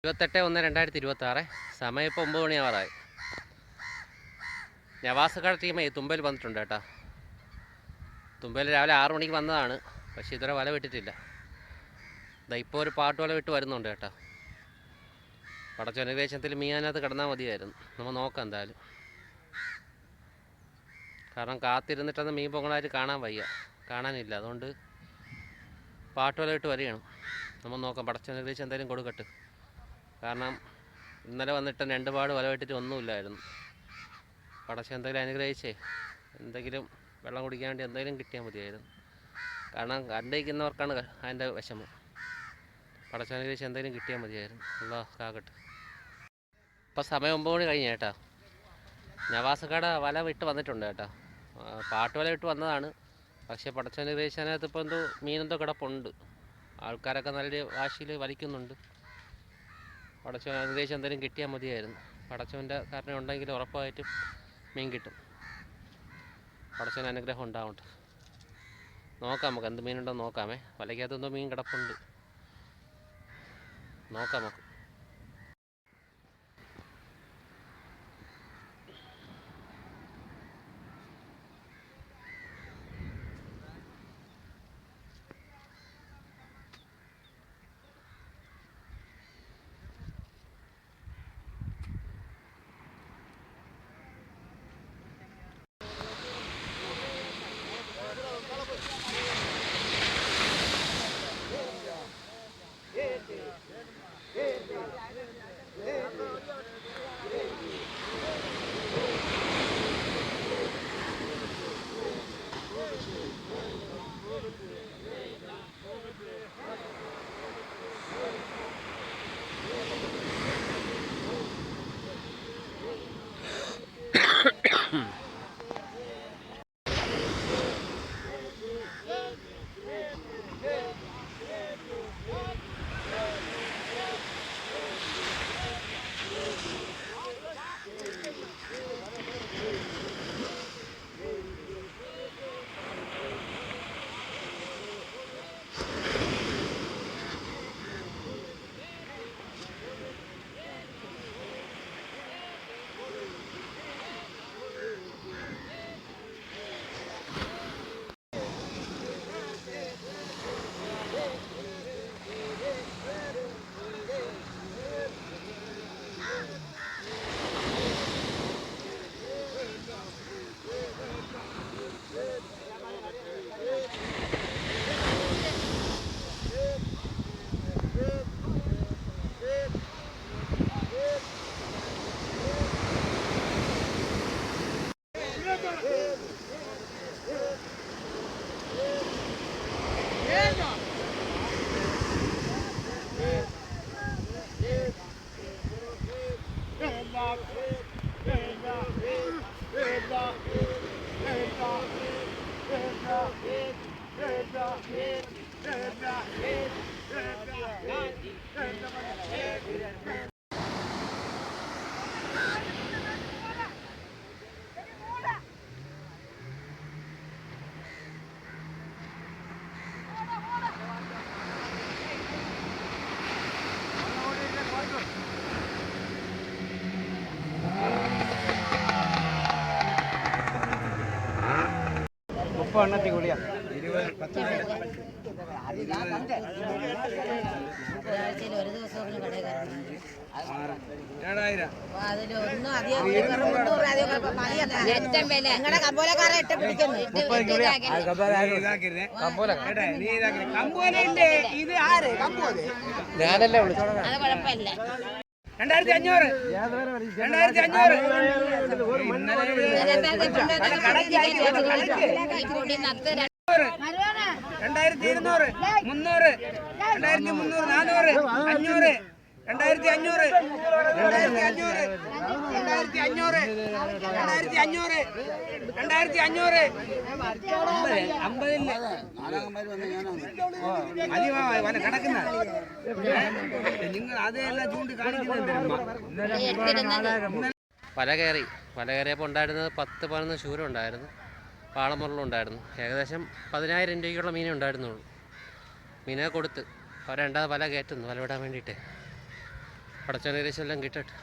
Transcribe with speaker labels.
Speaker 1: 28/1/2026. സമയം ഇപ്പോൾ 9 മണിയാവാറായി. നവാസക്കാട് ടീമേ തുമ്പയിൽ വന്നിട്ടുണ്ട് കേട്ടോ. തുമ്പയിൽ രാവിലെ 6 മണിക്ക് വന്നതാണ്, പക്ഷേ ഇതുവരെ വല വിട്ടിട്ടില്ല. ഇപ്പോൾ ഒരു പാട്ട് വല വിട്ട് വരുന്നുണ്ട് കേട്ടോ. പടച്ചോനവേശത്തിൽ മീനകത്ത് കിടന്നാൽ മതിയായിരുന്നു. നമ്മൾ നോക്കാം എന്തായാലും. കാരണം കാത്തിരുന്നിട്ടൊന്നും മീൻ പൊങ്ങണായിട്ട് കാണാനില്ല. അതുകൊണ്ട് പാട്ടുവല ഇട്ട് വരികയാണ്. നമ്മൾ നോക്കാം. പടച്ചോനവേശം എന്തായാലും കൊടുക്കട്ടെ. കാരണം ഇന്നലെ വന്നിട്ട് 2 പാട് വല വിട്ടിട്ട് ഒന്നുമില്ലായിരുന്നു. പടച്ചോൻ എന്തെങ്കിലും അനുഗ്രഹിച്ചേ എന്തെങ്കിലും വെള്ളം കുടിക്കാൻ വേണ്ടി എന്തെങ്കിലും കിട്ടിയാൽ മതിയായിരുന്നു. കാരണം കണ്ടിരിക്കുന്നവർക്കാണ് അതിൻ്റെ വിഷമം. പടച്ചോൻ അനുഗ്രഹിച്ച് എന്തെങ്കിലും കിട്ടിയാൽ മതിയായിരുന്നു. അല്ലാഹ് കാക്കട്ടെ. ഇപ്പോൾ സമയം 9 മണി കഴിഞ്ഞ കേട്ടോ. നവാസക്കാട് വല വിട്ട് വന്നിട്ടുണ്ട് കേട്ടോ. പാട്ടുവല വിട്ട് വന്നതാണ്. പക്ഷേ പടച്ചോൻ അനുഗ്രഹിച്ചതിനകത്ത് ഇപ്പോൾ മീനെന്തോ കിടപ്പുണ്ട്. ആൾക്കാരൊക്കെ നല്ല വാശിയിൽ വലിക്കുന്നുണ്ട്. പടച്ചോൻ അനുഗ്രഹിച്ച് എന്തെങ്കിലും കിട്ടിയാൽ മതിയായിരുന്നു. പടച്ചോൻ്റെ കാരണം ഉണ്ടെങ്കിൽ ഉറപ്പായിട്ടും മീൻ കിട്ടും. പടച്ചോൻ അനുഗ്രഹം ഉണ്ടാവട്ടെ. നോക്കാം, നമുക്ക് എന്ത് മീനുണ്ടോ നോക്കാമേ. വലയ്ക്കകത്തെന്തോ മീൻ കിടപ്പുണ്ട്, നോക്കാം നമുക്ക്.
Speaker 2: എണ്ണത്തി കൂടിയാ
Speaker 3: ഒരു ദിവസം നിങ്ങളുടെ കമ്പോലക്കാരെ ഇട്ട് പിടിക്കുന്നു.
Speaker 1: ഞാനല്ലേ വിളിച്ചു.
Speaker 3: അത് കുഴപ്പമില്ല.
Speaker 2: 2500 കിടക്കുന്ന നിങ്ങൾ അതെല്ലാം ചൂണ്ടി കാണിക്കുന്നുണ്ട്.
Speaker 1: വല കയറിയപ്പോൾ ഉണ്ടായിരുന്നത് 10-11 ശൂരം ഉണ്ടായിരുന്നു, പാളമുറലുണ്ടായിരുന്നു. ഏകദേശം 10,000 രൂപയ്ക്കുള്ള മീനേ ഉണ്ടായിരുന്നുള്ളൂ. മീനെ കൊടുത്ത് അവർ രണ്ടാമത് വല കയറ്റുന്നു, വല വിടാൻ വേണ്ടിയിട്ട്. പടച്ചോനെ എല്ലാം കിട്ടട്ടെ.